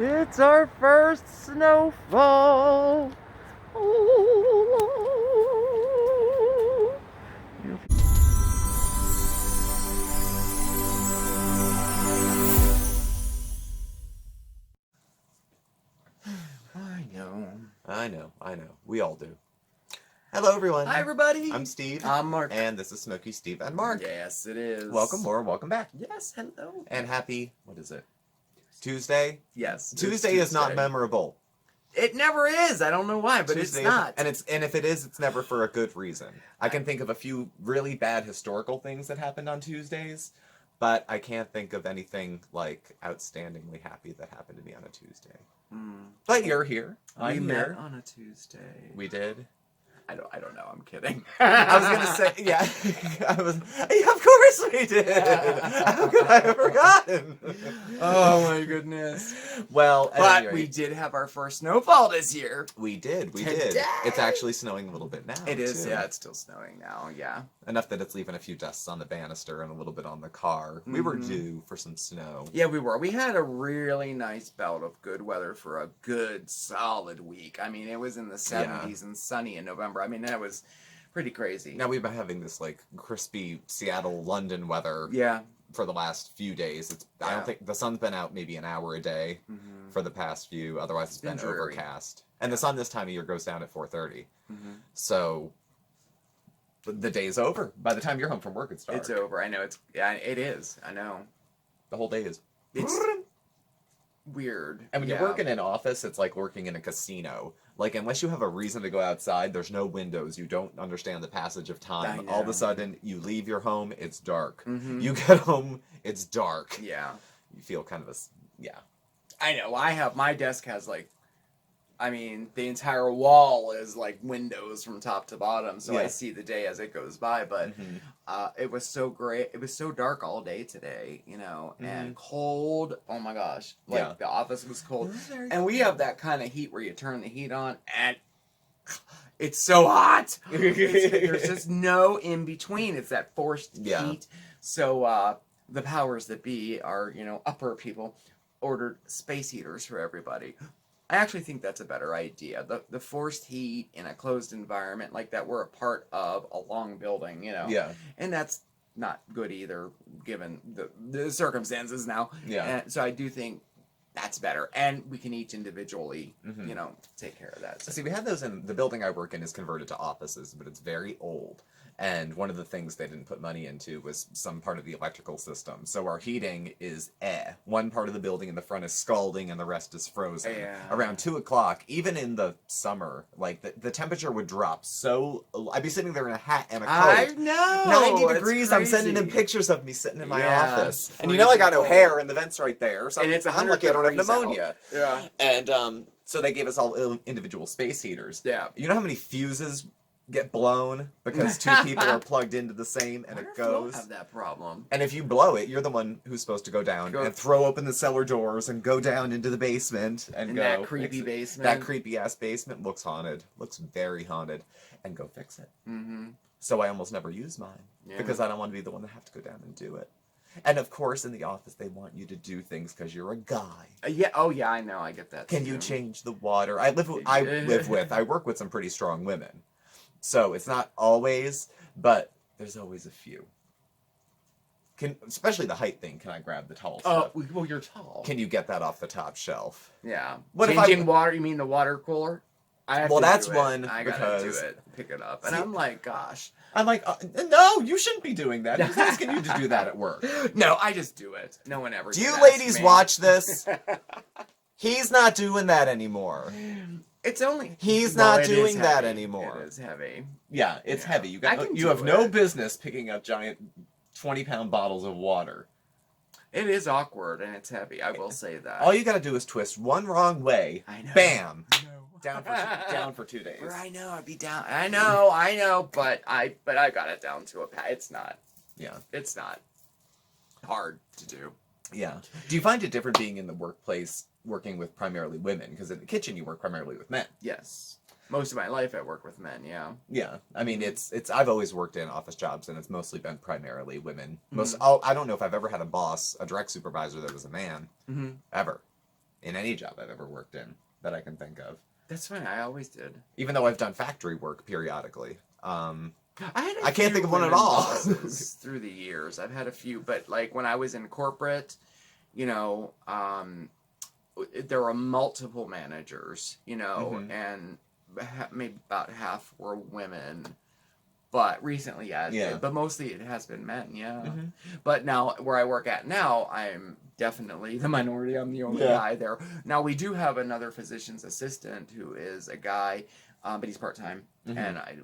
It's our first snowfall. Ooh. I know. We all do. Hello, everyone. Hi, everybody. I'm Steve. I'm Mark. And this is Smokey, Steve, and Mark. Yes, it is. Welcome or welcome back. Yes, hello. And happy, what is it? Tuesday? Yes. Tuesday is not memorable. It never is. I don't know why, but Tuesday it's not. And if it is, it's never for a good reason. I can think of a few really bad historical things that happened on Tuesdays, but I can't think of anything like outstandingly happy that happened to me on a Tuesday. But you're here. We met on a Tuesday. We did. I don't know. I'm kidding. I was gonna say, yeah. Yeah, of course we did. How could I have forgotten? Oh my goodness. Well, but we did have our first snowfall this year. We did. Today. It's actually snowing a little bit now. It is. too. Yeah, it's still snowing now. Yeah. Enough that it's leaving a few dusts on the banister and a little bit on the car. We were due for some snow. Yeah, we were. We had a really nice bout of good weather for a good solid week. I mean, it was in the 70s and sunny in November. I mean, that was pretty crazy. Now we've been having this like crispy Seattle, London weather. Yeah. For the last few days. I don't think the sun's been out maybe an hour a day for the past few. Otherwise, it's been overcast. And the sun this time of year goes down at 4:30. So the day's over. By the time you're home from work, it's dark. It's over. I know. It is. I know. The whole day is. It's weird. And when you're working in an office, it's like working in a casino. Like, unless you have a reason to go outside, there's no windows. You don't understand the passage of time. All of a sudden, you leave your home, it's dark. You get home, it's dark. Yeah. You feel kind of I know. My desk has like, I mean, the entire wall is like windows from top to bottom, so I see the day as it goes by. But it was so great. It was so dark all day today, and cold. Oh my gosh! Like the office was cold, and we have that kind of heat where you turn the heat on and it's so hot. There's just no in between. It's that forced heat. So the powers that be, are upper people, ordered space heaters for everybody. I actually think that's a better idea. The forced heat in a closed environment like that we're a part of a long building, Yeah. And that's not good either, given the circumstances now. Yeah. And so I do think that's better. And we can each individually, take care of that. So. See, we had those in the building I work in is converted to offices, but it's very old. And one of the things they didn't put money into was some part of the electrical system. So our heating is one part of the building in the front is scalding and the rest is frozen. Yeah. Around 2 o'clock, even in the summer, like the temperature would drop so... I'd be sitting there in a hat and a coat. I know! 90 degrees, I'm sending him pictures of me sitting in my office. And I got no hair and the vent's right there. So and it's I'm lucky I don't have pneumonia. Out. Yeah. And so they gave us all individual space heaters. Yeah. You know how many fuses get blown because two people are plugged into the same and it goes? Have that problem. And if you blow it, you're the one who's supposed to go down and throw open the cellar doors and go down into the basement and go. That creepy basement. That creepy ass basement looks haunted. Looks very haunted. And go fix it. So I almost never use mine because I don't want to be the one that have to go down and do it. And of course, in the office, they want you to do things because you're a guy. Yeah. Oh, yeah. I know. I get that. Can you change the water? I work with some pretty strong women. So it's not always, but there's always a few. Especially the height thing. Can I grab the tall stuff? Oh, well, you're tall. Can you get that off the top shelf? Yeah. Changing water? You mean the water cooler? That's one I gotta do it. Pick it up. And I'm like, gosh. I'm like, no, you shouldn't be doing that. Who's asking you to do that at work? No, I just do it. No one ever. Do you ladies watch this? He's not doing that anymore. It's only... He's not doing that anymore. It is heavy. Yeah, it's heavy. You have no business picking up giant 20-pound bottles of water. It is awkward and it's heavy. I will say that. All you gotta do is twist one wrong way. I know. Bam. Down for 2 days. I know. I'd be down. I know. But I got it down to a pat. It's not. Yeah. It's not hard to do. Yeah. Do you find it different being in the workplace working with primarily women? Because in the kitchen you work primarily with men. Yes. Most of my life I work with men, yeah. Yeah. I mean, I've always worked in office jobs and it's mostly been primarily women. I don't know if I've ever had a boss, a direct supervisor that was a man. Ever. in any job I've ever worked in that I can think of. That's fine. I always did. Even though I've done factory work periodically. I can't think of one at all. Through the years, I've had a few, but like when I was in corporate, you know, there were multiple managers, you know, and maybe about half were women. But recently, but mostly it has been men, But now, where I work at now, I'm definitely the minority. I'm the only guy there. Now, we do have another physician's assistant who is a guy, but he's part-time, and I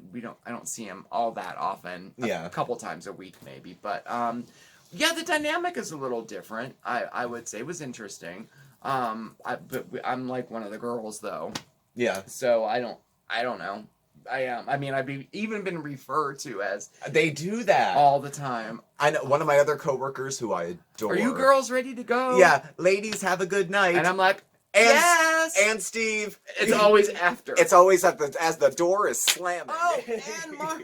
don't see him all that often. A couple times a week, maybe. But, the dynamic is a little different. I would say it was interesting. But I'm like one of the girls, though. Yeah. So I don't know. I've even been referred to as... They do that. All the time. I know. One of my other coworkers who I adore... Are you girls ready to go? Yeah. Ladies, have a good night. And I'm like, yes! And Steve... It's always after. It's always as the door is slamming. Oh, and Mark...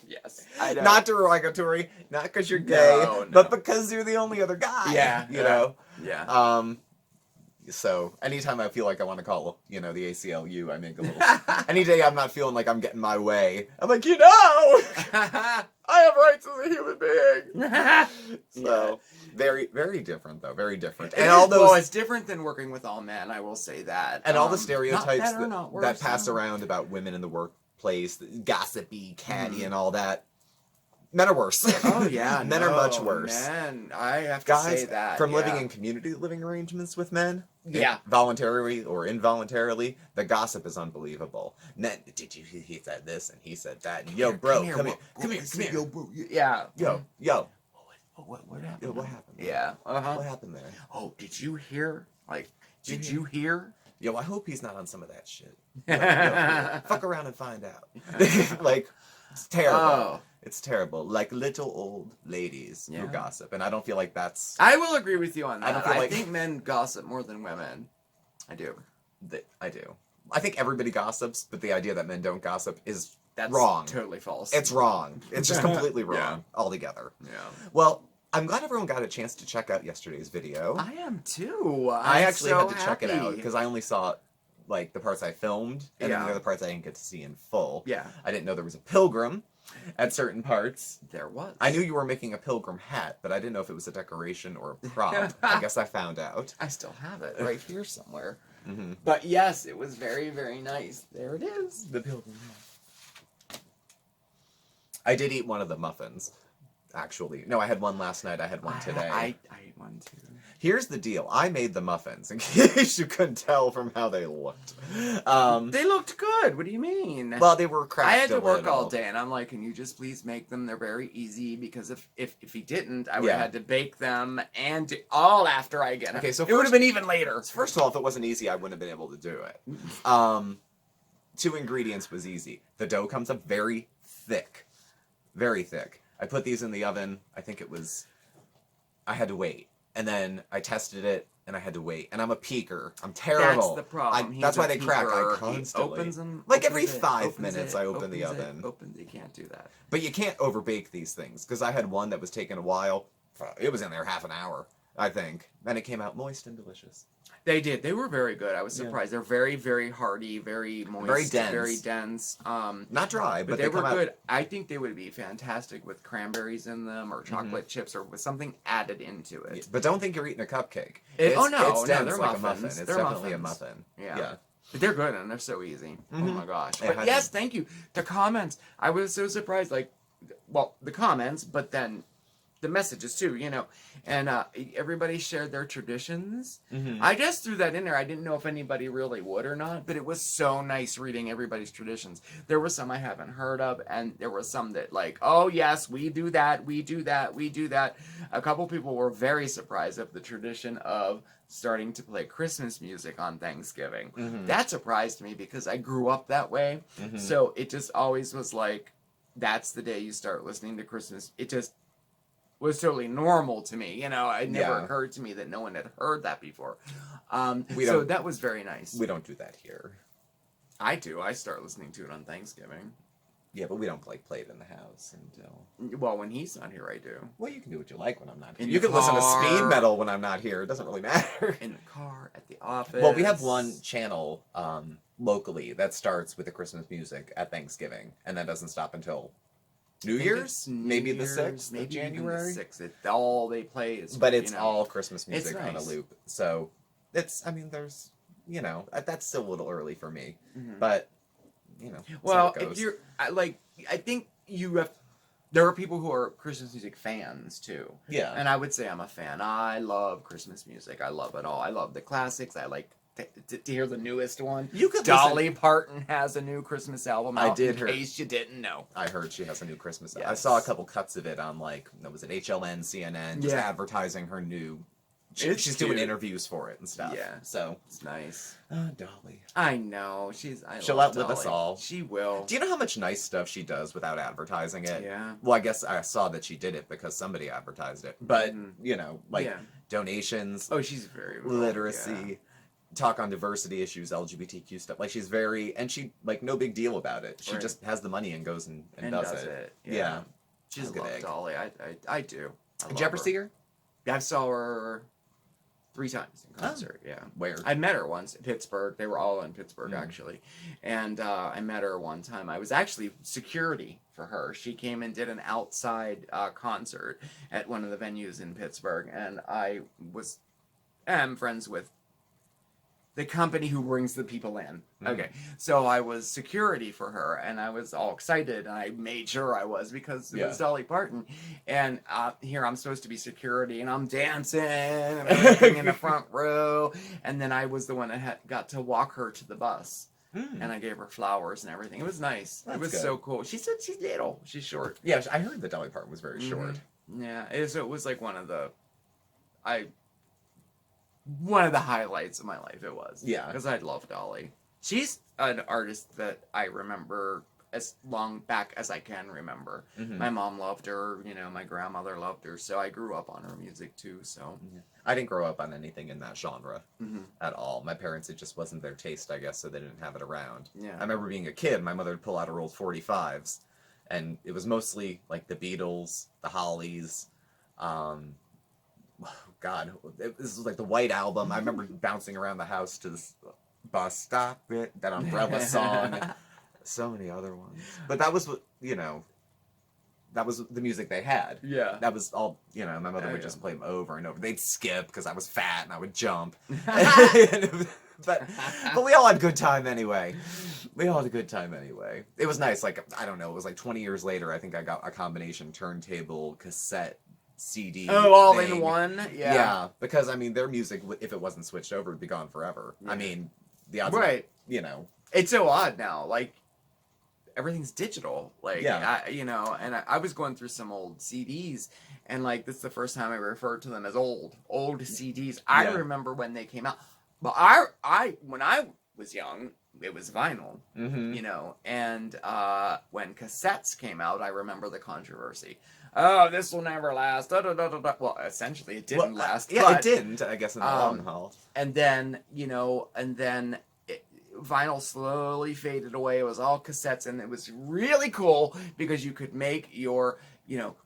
Yes. I know. Not derogatory. Not because you're gay. No. But because you're the only other guy. Yeah. You know? Yeah. So, anytime I feel like I want to call, the ACLU, I make a little... Any day I'm not feeling like I'm getting my way, I'm like, I have rights as a human being! So, very, very different, though. Very different. And all those... Well, it's different than working with all men, I will say that. And all the stereotypes that pass around about women in the workplace, gossipy, catty, and all that. Men are worse. Oh, yeah. Men are much worse. Men, I have to say that. From living in community living arrangements with men, voluntarily or involuntarily, the gossip is unbelievable. Did you hear he said this and he said that? And, come here. Come here. Yo, bro. Yeah. Yo. What happened? Yo, what happened? Yeah. What happened there? Oh, did you hear? Did you hear? Yo, I hope he's not on some of that shit. Yo. Fuck around and find out. It's terrible. Oh. It's terrible. Like little old ladies who gossip. And I don't feel like that's... I will agree with you on that. I think men gossip more than women. I do. I do. I think everybody gossips, but the idea that men don't gossip is That's wrong. Totally false. It's wrong. It's just completely wrong altogether. Yeah. Well, I'm glad everyone got a chance to check out yesterday's video. I am too. I actually had to check it out because I only saw the parts I filmed and then the other parts I didn't get to see in full. Yeah. I didn't know there was a pilgrim at certain parts. There was. I knew you were making a pilgrim hat, but I didn't know if it was a decoration or a prop. I guess I found out. I still have it right here somewhere. But yes, it was very, very nice. There it is. The pilgrim hat. I did eat one of the muffins, actually. No, I had one last night. I had one today. I ate one too. Here's the deal. I made the muffins, in case you couldn't tell from how they looked. They looked good. What do you mean? Well, they were cracked. I had to work all day, and I'm like, can you just please make them? They're very easy, because if he didn't, I would have had to bake them, and all after I get them. Okay, so it would have been even later. First of all, if it wasn't easy, I wouldn't have been able to do it. 2 ingredients was easy. The dough comes up very thick. Very thick. I put these in the oven. I think I had to wait. And then I tested it, and I had to wait. And I'm a peeker. I'm terrible. That's the problem. That's why they crack. I constantly. He opens them. Every 5 minutes, I open the oven. You can't do that. But you can't overbake these things, because I had one that was taking a while. It was in there half an hour, I think. And it came out moist and delicious. They did. They were very good. I was surprised. They're very, very hearty, very moist, very dense. Not dry, but they were good. I think they would be fantastic with cranberries in them, or chocolate chips, or with something added into it. Yeah, but don't think you're eating a cupcake. It's dense they're like muffins. a muffin. It's they're definitely muffins. a muffin. Yeah. But they're good, and they're so easy. Oh my gosh. But yes, thank you. The comments. I was so surprised. The comments, but then the messages too, and everybody shared their traditions. I just threw that in there. I didn't know if anybody really would or not, but it was so nice reading everybody's traditions. There were some I haven't heard of, and there were some that oh yes, we do that, we do that, we do that. A couple people were very surprised at the tradition of starting to play Christmas music on Thanksgiving. That surprised me because I grew up that way. So it just always was that's the day you start listening to Christmas. It just was totally normal to me. It never occurred to me that no one had heard that before. So that was very nice. We don't do that here. I do. I start listening to it on Thanksgiving. Yeah, but we don't play it in the house until. Well, when he's not here, I do. Well, you can do what you like when I'm not here. In You the can listen to car. speed metal when I'm not here. It doesn't really matter. In the car, at the office. Well, we have one channel locally that starts with the Christmas music at Thanksgiving, and that doesn't stop until New Year's, maybe the 6th of January. The 6th. All they play is. But it's all Christmas It's music on a nice. loop. So it's, I mean, there's, that's still a little early for me, Mhm. but that's how Well, it goes. if you're I think you have. There are people who are Christmas music fans too. Yeah. And I would say I'm a fan. I love Christmas music. I love it all. I love the classics. I like to hear the newest one. You could Dolly Parton has a new Christmas album out. I did in hear. case you didn't know. I heard she has a new Christmas. I Yes. saw a couple cuts of it on was it HLN, CNN, just Yeah. advertising her new. It's She's doing cute. interviews for it and stuff. Yeah. So, It's nice. Dolly. I know. She'll love outlive us Dolly. all. She will. Do you know how much nice stuff she does without advertising it? Yeah. Well, I guess I saw that she did it because somebody advertised it. But, Mhm. Yeah. donations, Oh, she's very well, literacy, talk on diversity issues, LGBTQ stuff. Like, she's she, no big deal about it. She Right. just has the money and goes and And does does it. it. Yeah. She's I a good love egg. Dolly. I do. I Did you ever love see her? I saw her 3 times in concert. Yeah. Where? I met her once in Pittsburgh. They were all in Pittsburgh, Mm. actually. And I met her one time. I was actually security for her. She came and did an outside concert at one of the venues in Pittsburgh. And I am friends with the company who brings the people in. Mm. Okay. So I was security for her, and I was all excited, and I made sure I was because it was Dolly Parton. And here I'm supposed to be security, and I'm dancing and everything in the front row. And then I was the one that got to walk her to the bus. Mm. And I gave her flowers and everything. It was nice. That's it was good. so cool. She said she's little. She's short. Yeah, I heard the Dolly Parton was very Mhm. short. Yeah, it was like one of the highlights of my life. It was. Yeah. Because I love Dolly. She's an artist that I remember as long back as I can remember. Mhm. My mom loved her. My grandmother loved her. So I grew up on her music too. So. I didn't grow up on anything in that genre Mhm. at all. My parents, it just wasn't their taste, I guess, so they didn't have it around. Yeah. I remember being a kid, my mother would pull out her old 45s, and it was mostly like the Beatles, the Hollies, God, this was like the White Album. I remember bouncing around the house to this Bus Stop It, that Umbrella song, so many other ones. But that was what, that was the music they had. Yeah. That was all, my mother Oh, would yeah. just play them over and over. They'd skip because I was fat and I would jump. but we all had a good time anyway. We all had a good time anyway. It was nice. Like, I don't know, it was like 20 years later, I think I got a combination turntable, cassette, CD. Oh, all thing. in one? Yeah. Because, I mean, their music, if it wasn't switched over, would be gone forever. Yeah. I mean, the odds Right. of, It's so odd now. Like, everything's digital. Like, Yeah. and I was going through some old CDs, and like, this is the first time I referred to them as old CDs. I Yeah. remember when they came out. But when I was young, it was vinyl, Mm-hmm. and when cassettes came out, I remember the controversy. Oh, this will never last. Da, da, da, da, da. Well, essentially, it didn't last. Yeah, but, it didn't, I guess, in the long haul. And then, vinyl slowly faded away. It was all cassettes, and it was really cool because you could make your,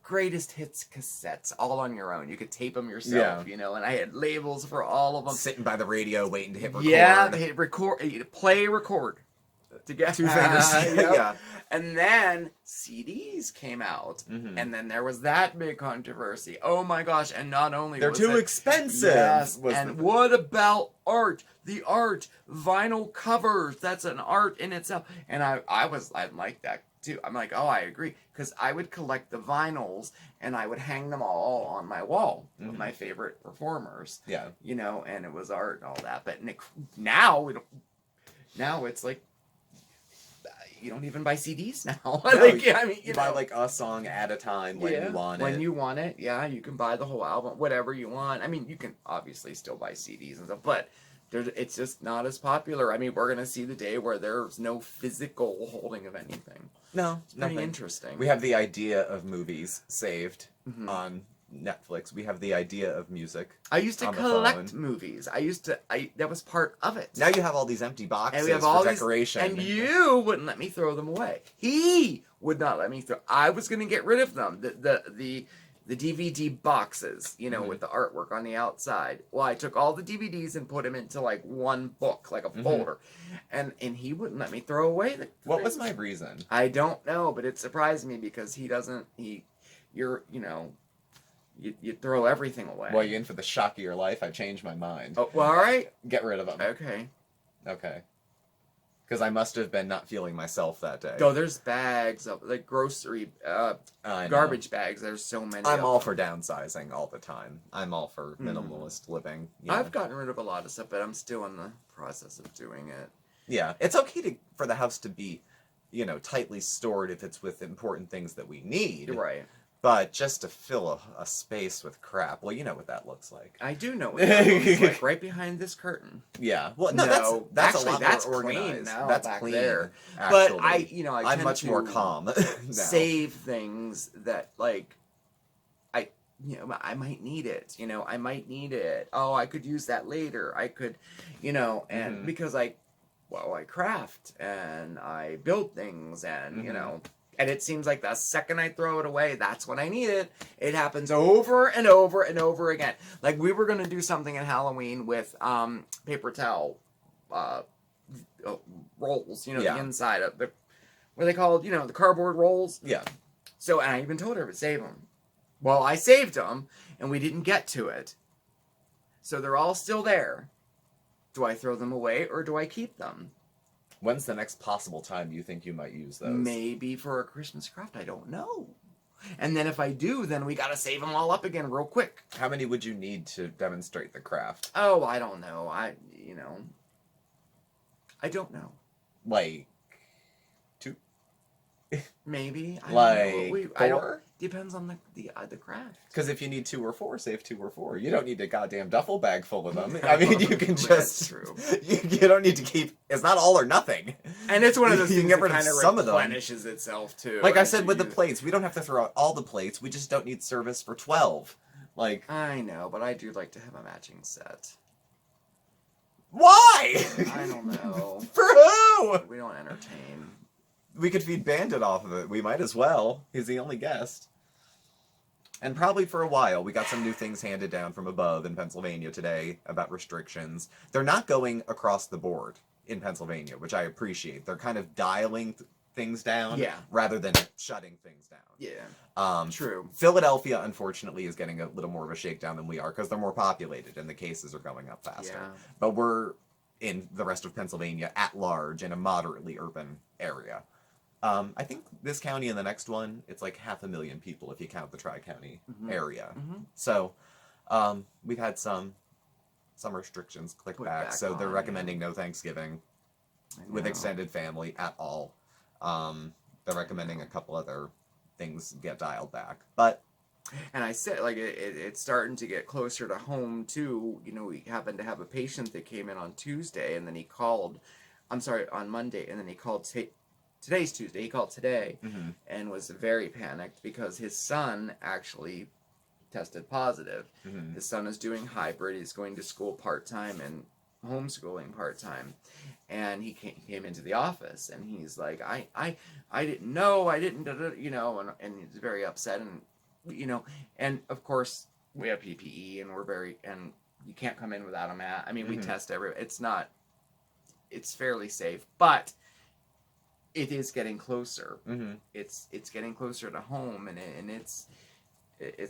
greatest hits cassettes all on your own. You could tape them yourself, and I had labels for all of them. Sitting by the radio waiting to hit record. Yeah, hit record, play, record. To get 2 fingers. Yep. Yeah. And then CDs came out, Mhm. and then there was that big controversy. Oh my gosh! And not only They're was too it- expensive. Yes, was and the- what about art? The art, vinyl covers. That's an art in itself. And I like that too. I'm like, oh, I agree, because I would collect the vinyls and I would hang them all on my wall of Mhm. my favorite performers. Yeah. And it was art and all that. But now it's like, you don't even buy CDs now. Like, you, I mean, you buy like a song at a time when you want it. When you want it, yeah, you can buy the whole album, whatever you want. I mean, you can obviously still buy CDs and stuff, but it's just not as popular. I mean, we're gonna see the day where there's no physical holding of anything. No, It's pretty nothing. interesting. We have the idea of movies saved Mhm. on Netflix. We have the idea of music. I used to on the collect phone. movies. That was part of it. Now you have all these empty boxes And we have all for these, decoration. and you wouldn't let me throw them away. He would not let me throw. I was going to get rid of them. The DVD boxes, with the artwork on the outside. Well, I took all the DVDs and put them into like one book, like a folder, and he wouldn't let me throw away the. What was my reason? I don't know, but it surprised me because he doesn't. You throw everything away. Well, you in for the shock of your life? I changed my mind. Oh, well, all right. Get rid of them. Okay. Because I must have been not feeling myself that day. Oh, there's bags of like grocery garbage bags. There's so many. I'm all for downsizing all the time. I'm all for minimalist living. I've gotten rid of a lot of stuff, but I'm still in the process of doing it. Yeah, it's okay for the house to be, tightly stored if it's with important things that we need. Right. But just to fill a space with crap, well, you know what that looks like. I do know what that looks like, right behind this curtain. Yeah. Well, no, that's actually, a lot that's more clean organized. now. That's back clean. there. Actually. But I'm tend much more calm now. Save things that I might need it. I might need it. Oh, I could use that later. I could, and because I craft and I build things and and it seems like the second I throw it away, that's when I need it. It happens over and over and over again. Like we were gonna do something at Halloween with paper towel rolls. The inside of the what are they called? The cardboard rolls. Yeah. So and I even told her to save them. Well, I saved them, and we didn't get to it. So they're all still there. Do I throw them away or do I keep them? When's the next possible time you think you might use those? Maybe for a Christmas craft. I don't know. And then if I do, then we gotta save them all up again real quick. How many would you need to demonstrate the craft? Oh, I don't know. I don't know. Like 2? Maybe. I Like don't know. 4? Depends on the craft. Because if you need 2 or 4, save 2 or 4. You don't need a goddamn duffel bag full of them. I mean, you can just. That's true. You don't need to keep. It's not all or nothing. And it's one of those You things can get that rid of kind of some of them. replenishes itself too. Like I as said you with the use it. plates, we don't have to throw out all the plates. We just don't need service for 12. Like. I know, but I do like to have a matching set. Why? I don't know. For who? We don't entertain. We could feed Bandit off of it. We might as well. He's the only guest. And probably for a while, we got some new things handed down from above in Pennsylvania today about restrictions. They're not going across the board in Pennsylvania, which I appreciate. They're kind of dialing things down rather than shutting things down. Yeah. True. Philadelphia, unfortunately, is getting a little more of a shakedown than we are because they're more populated and the cases are going up faster. Yeah. But we're in the rest of Pennsylvania at large in a moderately urban area. I think this county and the next one, it's like 500,000 people if you count the Tri-County area. So we've had some restrictions click back. So they're recommending no Thanksgiving with extended family at all. They're recommending a couple other things get dialed back. But and I said, like, it's starting to get closer to home, too. We happened to have a patient that came in on Tuesday, and then he called, on Monday, and then he called today's Tuesday. He called today and was very panicked because his son actually tested positive. His son is doing hybrid. He's going to school part-time and homeschooling part-time. And he came into the office and he's like, I didn't know, and he's very upset and of course we have PPE and you can't come in without a mask. I mean, we test it's fairly safe, but it is getting closer. It's getting closer to home, and it's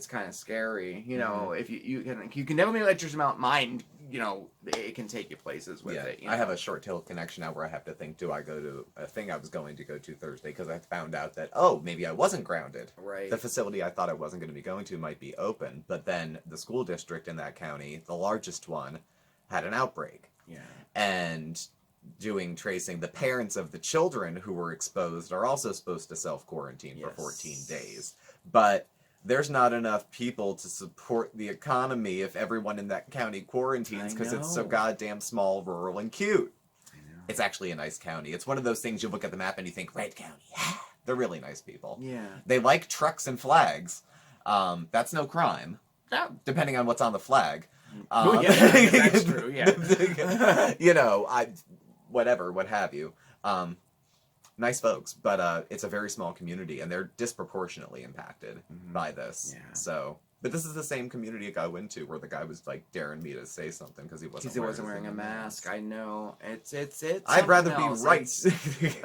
kind of scary. If you can definitely let your mind. It can take you places with it. I have a short tail connection now where I have to think: do I go to a thing I was going to go to Thursday because I found out that maybe I wasn't grounded. Right. The facility I thought I wasn't going to be going to might be open, but then the school district in that county, the largest one, had an outbreak. Yeah. And doing tracing, the parents of the children who were exposed are also supposed to self-quarantine for 14 days. But there's not enough people to support the economy if everyone in that county quarantines because it's so goddamn small, rural, and cute. I know. It's actually a nice county. It's one of those things you look at the map and you think, Red County, they're really nice people. Yeah. They like trucks and flags. That's no crime, Yeah. depending on what's on the flag. Oh, yeah, that's true, yeah. You know, whatever, what have you. Nice folks, but it's a very small community, and they're disproportionately impacted by this. Yeah. So, but this is the same community a guy went to where the guy was like daring me to say something because he wasn't wearing a mask. I know. It's. I'd rather be else. right.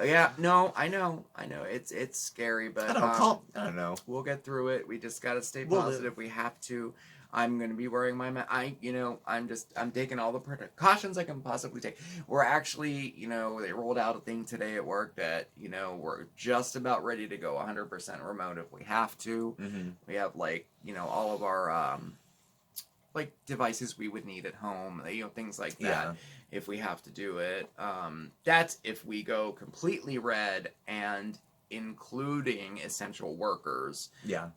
Yeah. No. I know. It's scary, but I don't know. We'll get through it. We just gotta stay We'll positive. We have to. I'm gonna be wearing my mask. I'm taking all the precautions I can possibly take. We're actually, they rolled out a thing today at work that, we're just about ready to go 100% remote if we have to. Mm-hmm. We have all of our devices we would need at home, things like that. Yeah. If we have to do it, that's if we go completely red and including essential workers. Yeah.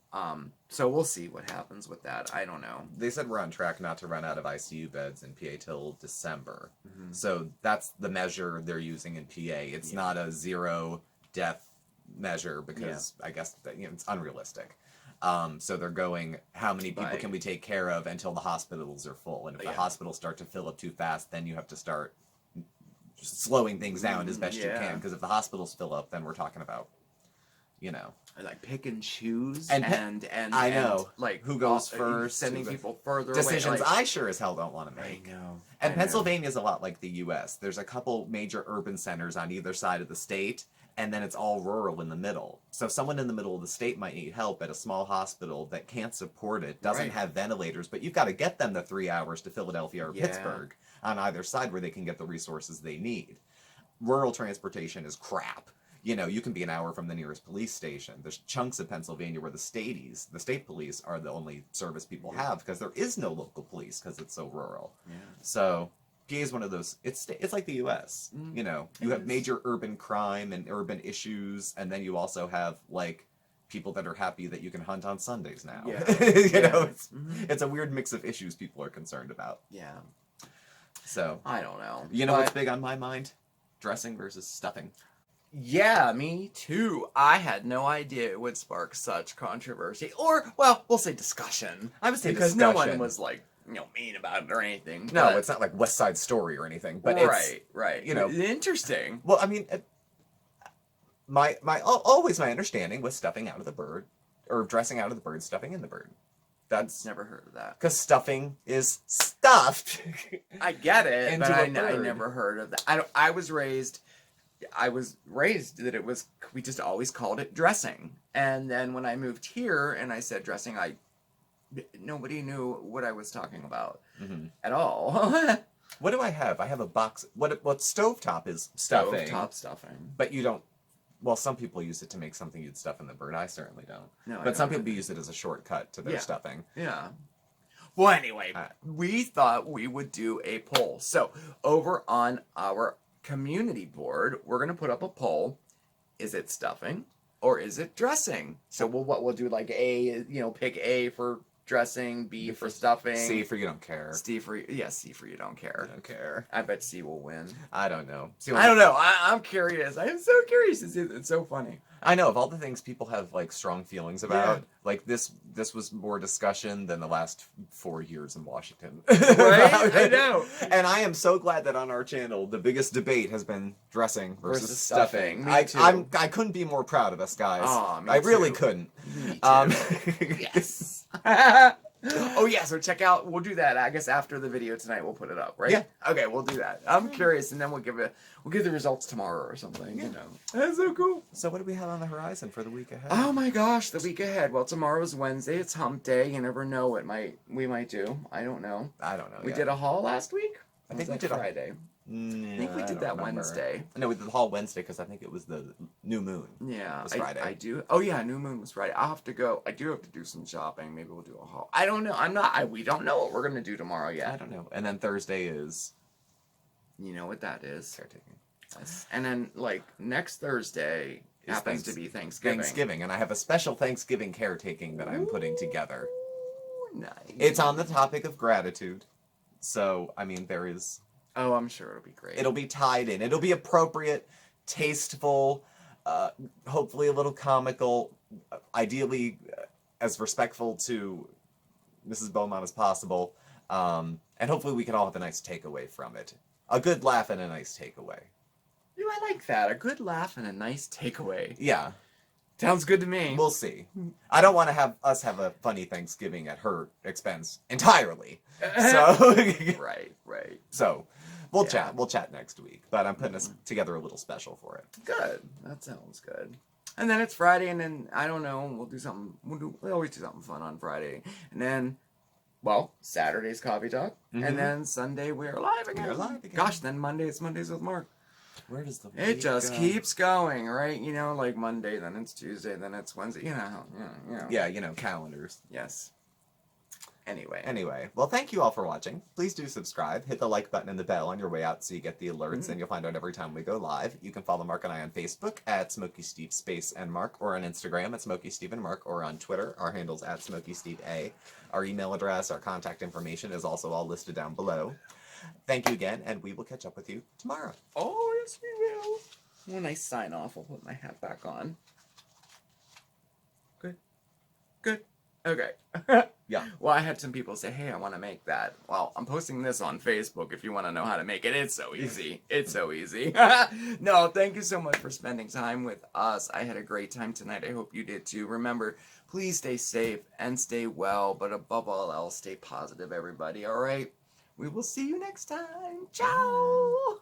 So we'll see what happens with that. I don't know. They said we're on track not to run out of ICU beds in PA till December. Mm-hmm. So that's the measure they're using in PA. It's not a 0 death measure because I guess that, it's unrealistic. So they're going, how many people can we take care of until the hospitals are full? And if the hospitals start to fill up too fast, then you have to start slowing things down as best you can. Because if the hospitals fill up, then we're talking about, like pick and choose and I know like who goes first, sending people further decisions away. I sure as hell don't want to make. I know. And Pennsylvania's a lot like the U.S. There's a couple major urban centers on either side of the state, and then it's all rural in the middle. So someone in the middle of the state might need help at a small hospital that can't support it, doesn't have ventilators, but you've got to get them the 3 hours to Philadelphia or Pittsburgh on either side where they can get the resources they need. Rural transportation is crap. You can be an hour from the nearest police station. There's chunks of Pennsylvania where the state police are the only service people have because there is no local police because it's so rural. Yeah. So PA is one of those. It's like the U.S. You have major urban crime and urban issues, and then you also have people that are happy that you can hunt on Sundays now. Yeah. It's a weird mix of issues people are concerned about. Yeah. So I don't know. What's big on my mind? Dressing versus stuffing. Yeah, me too. I had no idea it would spark such controversy, or we'll say discussion. I would say because discussion. No one was mean about it or anything. No, it's not like West Side Story or anything. But right. Interesting. Well, I mean, always my understanding was stuffing out of the bird, or dressing out of the bird, stuffing in the bird. That's never heard of that. Because stuffing is stuffed. I get it, but I never heard of that. I was raised that it was, we just always called it dressing. And then when I moved here and I said dressing, nobody knew what I was talking about at all. What do I have? I have a box. What stovetop is stuffing. Stovetop stuffing. But you don't, well, some people use it to make something you'd stuff in the bird. I certainly don't. No, but some people use it as a shortcut to their stuffing. Yeah. Well, anyway, we thought we would do a poll. So over on our community board, we're going to put up a poll. Is it stuffing or is it dressing? So we'll do A, pick A for dressing, B for stuffing, C for you don't care. C for you don't care. I don't care. I bet C will win. I don't know. I don't know. I'm curious. I am so curious to see. It's so funny. I know, of all the things people have strong feelings about, this was more discussion than the last 4 years in Washington. Right? I know. And I am so glad that on our channel the biggest debate has been dressing versus stuffing. Me too. I couldn't be more proud of us guys. Oh, me I really too. couldn't. Me too. Yes. Oh yeah, so check out, we'll do that, I guess after the video tonight we'll put it up, right? Yeah. Okay, we'll do that. I'm curious, and then we'll give the results tomorrow or something, That's so cool. So what do we have on the horizon for the week ahead? Oh my gosh, the week ahead. Well, tomorrow's Wednesday, it's hump day, you never know what we might do. I don't know. We did a haul last week? I think we did Friday. I think we did that Wednesday. No, we did the haul Wednesday because I think it was the new moon. Yeah, it was Friday. I do. Oh yeah, new moon was Friday. I'll have to go. I do have to do some shopping. Maybe we'll do a haul. I don't know. We don't know what we're gonna do tomorrow yet. I don't know. And then Thursday is. You know what that is? Caretaking. Yes. And then next Thursday happens to be Thanksgiving. Thanksgiving, and I have a special Thanksgiving caretaking that I'm putting together. Nice. It's on the topic of gratitude, so I mean there is. Oh, I'm sure it'll be great. It'll be tied in. It'll be appropriate, tasteful, hopefully a little comical, ideally as respectful to Mrs. Beaumont as possible, and hopefully we can all have a nice takeaway from it. A good laugh and a nice takeaway. I like that. A good laugh and a nice takeaway. Yeah. Sounds good to me. We'll see. I don't want to have us have a funny Thanksgiving at her expense entirely. So Right. So we'll chat. We'll chat next week. But I'm putting together a little special for it. Good. That sounds good. And then it's Friday, and then I don't know. We'll do something. We always do something fun on Friday, and then, well, Saturday's coffee talk, and then Sunday we're live again. We're live again. Gosh, then Monday it's Mondays with Mark. Where does the It just keeps going, right? You know, like Monday, then it's Tuesday, then it's Wednesday. You know. Yeah, you know, calendars. Yes. Anyway, well, thank you all for watching. Please do subscribe. Hit the like button and the bell on your way out so you get the alerts and you'll find out every time we go live. You can follow Mark and I on Facebook at SmokeySteveAndMarc, or on Instagram at SmokeySteveAndMarc, or on Twitter. Our handle's at SmokeySteveA. Our email address, our contact information is also all listed down below. Thank you again, and we will catch up with you tomorrow. Oh, yes, we will. When I sign off, I'll put my hat back on. Good. Okay. Yeah. Well, I had some people say, hey, I want to make that. Well, I'm posting this on Facebook if you want to know how to make it. It's so easy. It's so easy. No, thank you so much for spending time with us. I had a great time tonight. I hope you did too. Remember, please stay safe and stay well, but above all else, stay positive, everybody, all right? We will see you next time. Ciao!